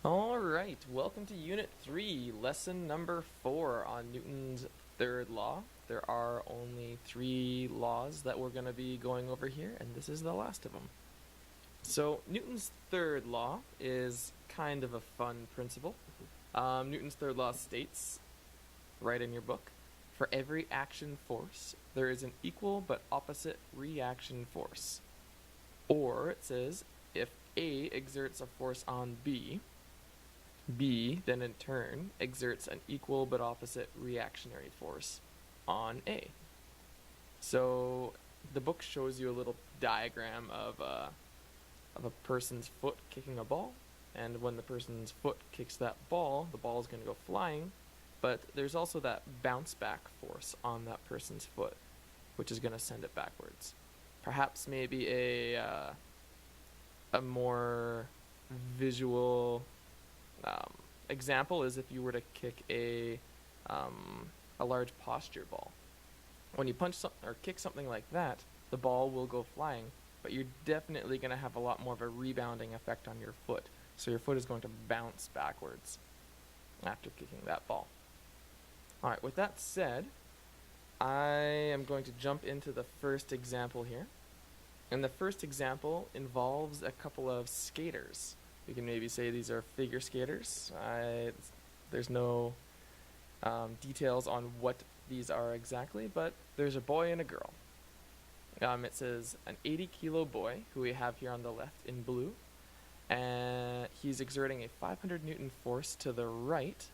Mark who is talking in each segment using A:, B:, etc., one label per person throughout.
A: All right, welcome to Unit 3, lesson number 4 on Newton's third law. There are only 3 laws that we're going to be going over here, and this is the last of them. So, Newton's third law is kind of a fun principle. Newton's third law states, right in your book, for every action force, there is an equal but opposite reaction force. Or it says, if A exerts a force on B then in turn exerts an equal but opposite reactionary force on A. So the book shows you a little diagram of a person's foot kicking a ball, and when the person's foot kicks that ball, the ball is going to go flying, but there's also that bounce back force on that person's foot, which is going to send it backwards. Perhaps maybe a more visual example is if you were to kick a large posture ball. When you punch or kick something like that, the ball will go flying, but you're definitely going to have a lot more of a rebounding effect on your foot. So your foot is going to bounce backwards after kicking that ball. Alright, with that said, I am going to jump into the first example here. And the first example involves a couple of skaters. We can maybe say these are figure skaters. There's no details on what these are exactly, but there's a boy and a girl. It says an 80-kilo boy, who we have here on the left in blue, and he's exerting a 500 Newton force to the right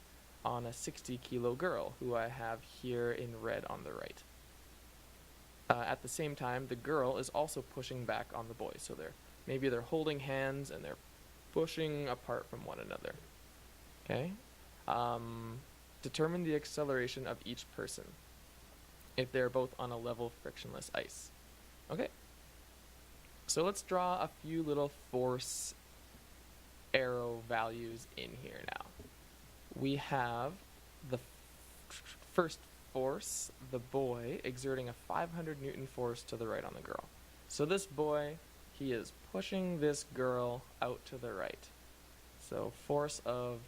A: on a 60-kilo girl, who I have here in red on the right. At the same time, the girl is also pushing back on the boy, so maybe they're holding hands and they're pushing apart from one another. Okay? Determine the acceleration of each person if they're both on a level frictionless ice. Okay. So let's draw a few little force arrow values in here now. We have the first force, the boy, exerting a 500 Newton force to the right on the girl. So this boy, he is pushing this girl out to the right. So force of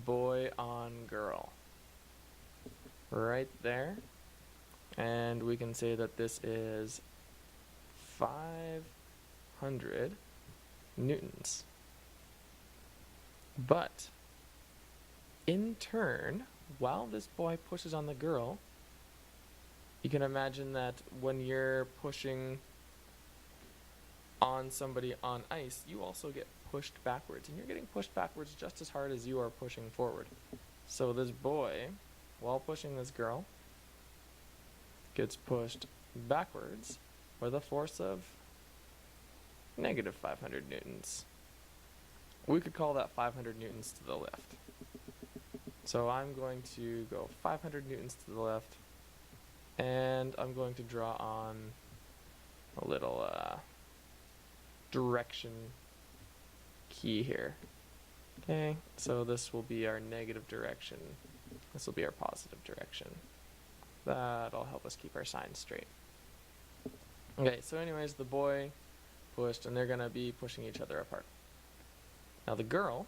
A: boy on girl. Right there. And we can say that this is 500 newtons. But in turn, while this boy pushes on the girl, you can imagine that when you're pushing on somebody on ice, you also get pushed backwards, and you're getting pushed backwards just as hard as you are pushing forward. So this boy, while pushing this girl, gets pushed backwards with a force of negative 500 newtons. We could call that 500 newtons to the left. So I'm going to go 500 newtons to the left, and I'm going to draw on a little direction key here. Okay, so this will be our negative direction. This will be our positive direction. That'll help us keep our signs straight. Okay, so anyways, the boy pushed, and they're going to be pushing each other apart. Now the girl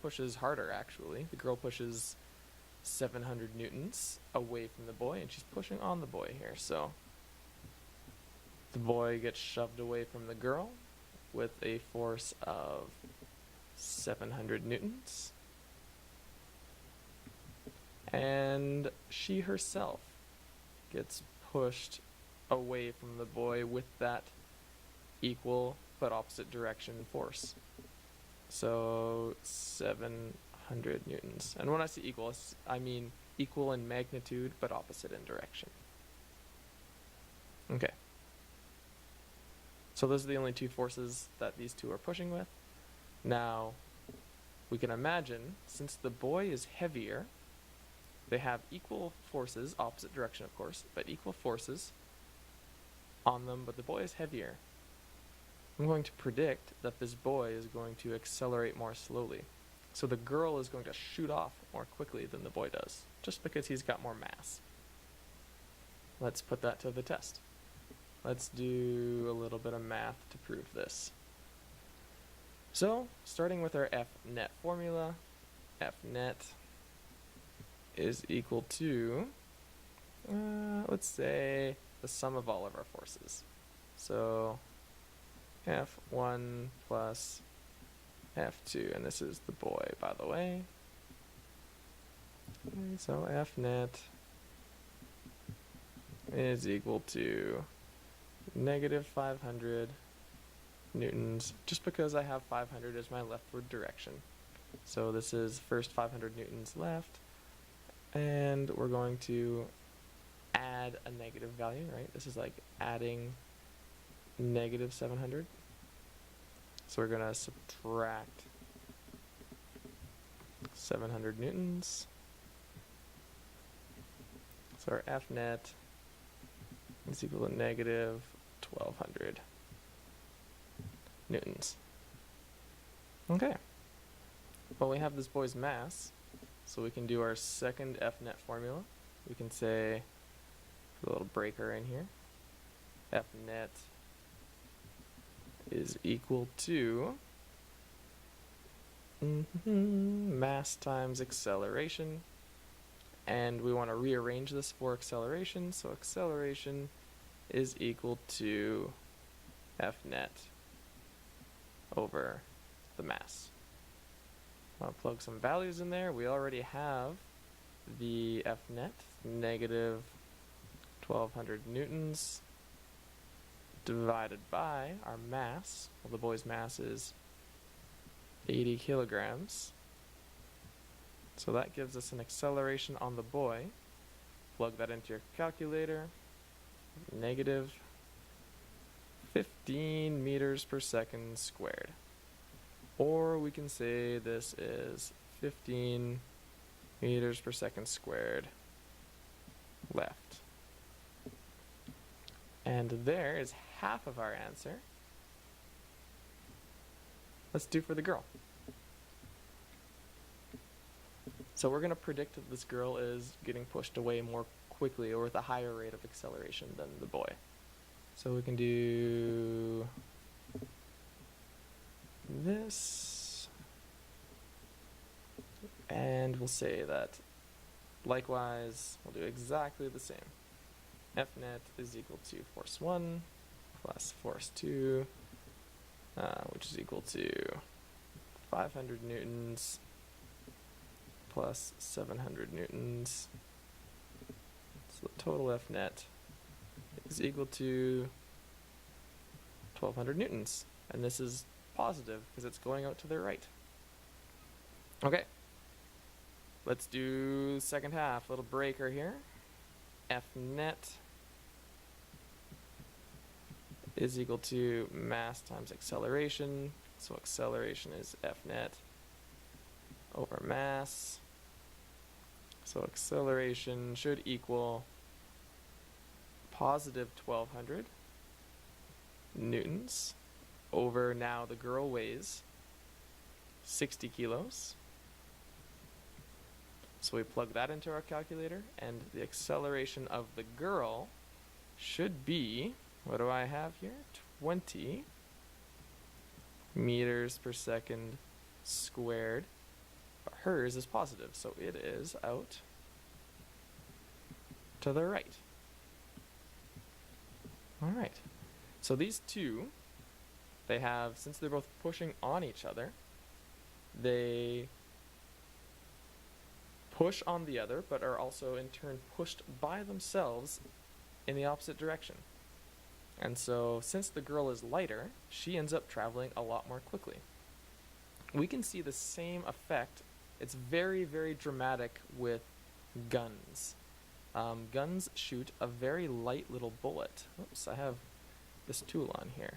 A: pushes harder, actually. The girl pushes 700 newtons away from the boy, and she's pushing on the boy here. So the boy gets shoved away from the girl with a force of 700 newtons. And she herself gets pushed away from the boy with that equal but opposite direction force. So 700 newtons. And when I say equal, I mean equal in magnitude but opposite in direction. Okay. So those are the only two forces that these two are pushing with. Now, we can imagine, since the boy is heavier, they have equal forces, opposite direction of course, but equal forces on them, but the boy is heavier. I'm going to predict that this boy is going to accelerate more slowly. So the girl is going to shoot off more quickly than the boy does, just because he's got more mass. Let's put that to the test. Let's do a little bit of math to prove this. So, starting with our Fnet formula, Fnet is equal to, let's say, the sum of all of our forces. So, F1 plus F2, and this is the boy, by the way. Okay, so Fnet is equal to negative 500 newtons, just because I have 500 as my leftward direction. So this is first 500 newtons left, and we're going to add a negative value, right? This is like adding negative 700. So we're going to subtract 700 newtons. So our Fnet is equal to negative 1200 newtons. Okay. Well, we have this boy's mass, so we can do our second Fnet formula. We can say, put a little breaker in here, Fnet is equal to mass times acceleration. And we want to rearrange this for acceleration, so acceleration is equal to Fnet over the mass. I'll plug some values in there. We already have the Fnet, negative 1200 newtons, divided by our mass. Well, the boy's mass is 80 kilograms. So that gives us an acceleration on the boy. Plug that into your calculator. Negative 15 meters per second squared. Or we can say this is 15 meters per second squared left. And there is half of our answer. Let's do for the girl. So we're going to predict that this girl is getting pushed away more quickly or with a higher rate of acceleration than the boy. So we can do this, and we'll say that likewise we'll do exactly the same. Fnet is equal to force 1 plus force 2, which is equal to 500 newtons plus 700 newtons. So the total Fnet is equal to 1200 newtons. And this is positive because it's going out to the right. Okay. Let's do the second half. Little breaker here. Fnet is equal to mass times acceleration. So acceleration is Fnet over mass. So acceleration should equal positive 1200 newtons over, now the girl weighs 60 kilos. So we plug that into our calculator, and the acceleration of the girl should be, what do I have here? 20 meters per second squared. But hers is positive, so it is out to the right. Alright, so these two, they have, since they're both pushing on each other, they push on the other, but are also in turn pushed by themselves in the opposite direction. And so, since the girl is lighter, she ends up traveling a lot more quickly. We can see the same effect. It's very, very dramatic with guns. Guns shoot a very light little bullet. Oops, I have this tool on here.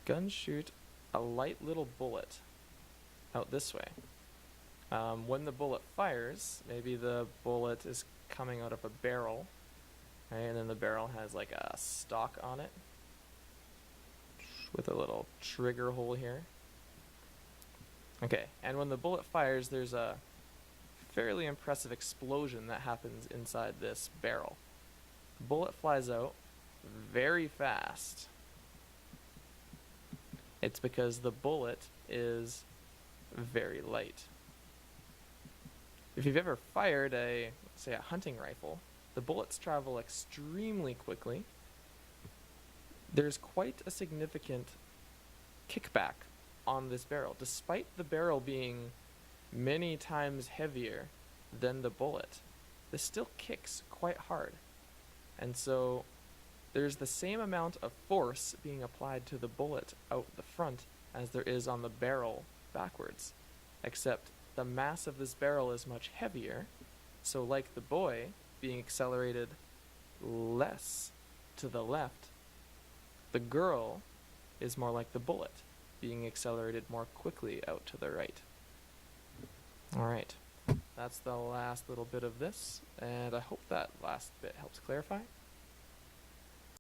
A: Guns shoot a light little bullet out this way. When the bullet fires, maybe the bullet is coming out of a barrel, right? And then the barrel has like a stock on it with a little trigger hole here. Okay, and when the bullet fires, there's a fairly impressive explosion that happens inside this barrel. The bullet flies out very fast. It's because the bullet is very light. If you've ever fired say a hunting rifle, the bullets travel extremely quickly. There's quite a significant kickback on this barrel, despite the barrel being many times heavier than the bullet. This still kicks quite hard. And so there's the same amount of force being applied to the bullet out the front as there is on the barrel backwards, except the mass of this barrel is much heavier, so like the boy being accelerated less to the left, the girl is more like the bullet, being accelerated more quickly out to the right. Alright, that's the last little bit of this, and I hope that last bit helps clarify.